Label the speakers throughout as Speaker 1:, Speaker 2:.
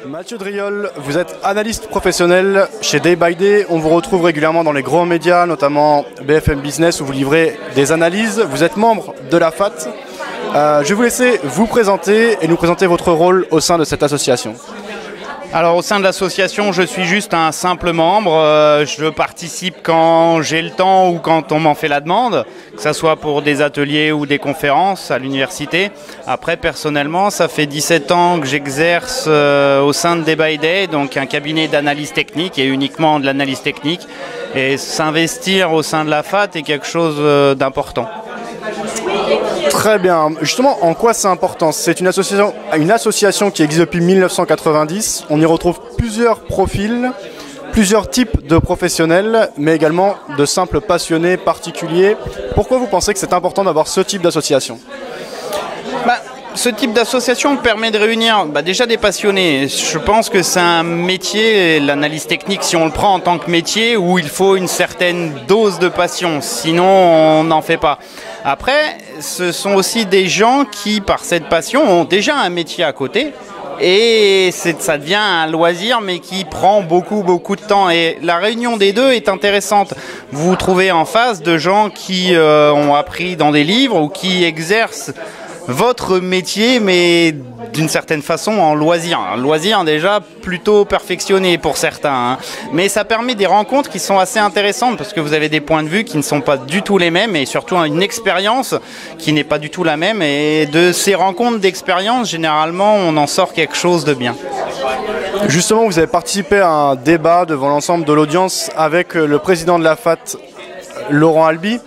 Speaker 1: Mathieu Driol, vous êtes analyste professionnel chez Day by Day. On vous retrouve régulièrement dans les grands médias, notamment BFM Business, où vous livrez des analyses. Vous êtes membre de la FAT. Je vais vous laisser vous présenter et nous présenter votre rôle au sein de cette association.
Speaker 2: Alors au sein de l'association, je suis juste un simple membre. Je participe quand j'ai le temps ou quand on m'en fait la demande, que ce soit pour des ateliers ou des conférences à l'université. Après, personnellement, ça fait 17 ans que j'exerce au sein de Day by Day, donc un cabinet d'analyse technique et uniquement de l'analyse technique. Et s'investir au sein de la FAT est quelque chose d'important.
Speaker 1: Très bien. Justement, en quoi c'est important? C'est une association qui existe depuis 1990. On y retrouve plusieurs profils, plusieurs types de professionnels, mais également de simples passionnés particuliers. Pourquoi vous pensez que c'est important d'avoir ce type d'association?
Speaker 2: Ce type d'association permet de réunir déjà des passionnés. Je pense que c'est un métier, l'analyse technique, si on le prend en tant que métier, où il faut une certaine dose de passion, sinon on n'en fait pas. Après, ce sont aussi des gens qui, par cette passion, ont déjà un métier à côté. Et ça devient un loisir, mais qui prend beaucoup de temps. Et la réunion des deux est intéressante. Vous vous trouvez en face de gens qui ont appris dans des livres ou qui exercent votre métier, mais d'une certaine façon en loisir. Un loisir déjà plutôt perfectionné pour certains, hein. Mais ça permet des rencontres qui sont assez intéressantes parce que vous avez des points de vue qui ne sont pas du tout les mêmes et surtout une expérience qui n'est pas du tout la même. Et de ces rencontres d'expérience, généralement, on en sort quelque chose de bien.
Speaker 1: Justement, vous avez participé à un débat devant l'ensemble de l'audience avec le président de la FAT, Laurent Albi.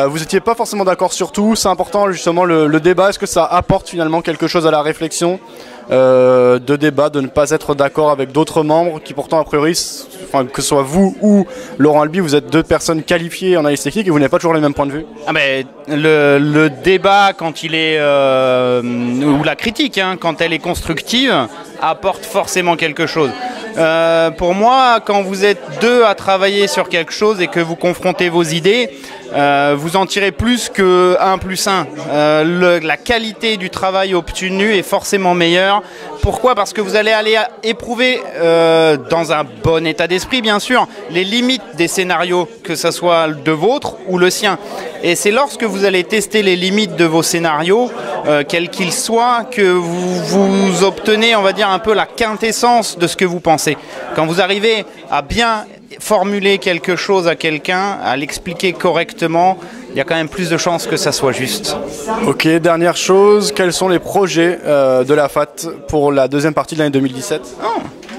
Speaker 1: Vous n'étiez pas forcément d'accord sur tout. C'est important justement le débat. Est-ce que ça apporte finalement quelque chose à la réflexion de débat, de ne pas être d'accord avec d'autres membres qui pourtant a priori, que ce soit vous ou Laurent Albi, vous êtes deux personnes qualifiées en analyse technique et vous n'avez pas toujours les mêmes points de vue?
Speaker 2: Le débat, quand il est ou la critique, quand elle est constructive, apporte forcément quelque chose. Pour moi, quand vous êtes deux à travailler sur quelque chose et que vous confrontez vos idées, vous en tirez plus que 1 + 1. La qualité du travail obtenu est forcément meilleure. Pourquoi? Parce que vous allez aller éprouver, dans un bon état d'esprit bien sûr, les limites des scénarios, que ce soit de vôtre ou le sien. Et c'est lorsque vous allez tester les limites de vos scénarios, quels qu'ils soient, que vous obtenez, on va dire, un peu la quintessence de ce que vous pensez. Quand vous arrivez à bien formuler quelque chose à quelqu'un, à l'expliquer correctement, il y a quand même plus de chances que ça soit juste.
Speaker 1: Ok, dernière chose, quels sont les projets de la FAT pour la deuxième partie de l'année 2017?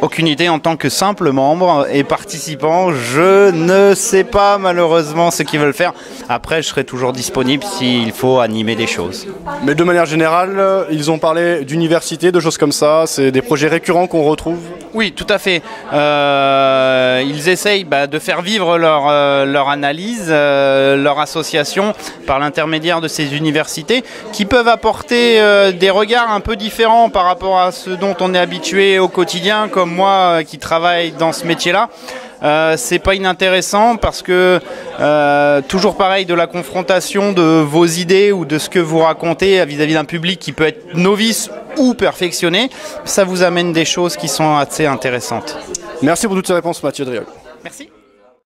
Speaker 2: Aucune idée. En tant que simple membre et participant, je ne sais pas malheureusement ce qu'ils veulent faire. Après, je serai toujours disponible s'il faut animer des choses.
Speaker 1: Mais de manière générale, ils ont parlé d'université, de choses comme ça. C'est des projets récurrents qu'on retrouve?
Speaker 2: Oui, tout à fait. Ils essayent de faire vivre leur analyse, leur association par l'intermédiaire de ces universités qui peuvent apporter des regards un peu différents par rapport à ce dont on est habitué au quotidien, comme moi qui travaille dans ce métier-là. C'est pas inintéressant parce que toujours pareil, de la confrontation de vos idées ou de ce que vous racontez vis-à-vis d'un public qui peut être novice ou perfectionné, ça vous amène des choses qui sont assez intéressantes.
Speaker 1: Merci pour toutes ces réponses, Mathieu Driol.
Speaker 2: Merci.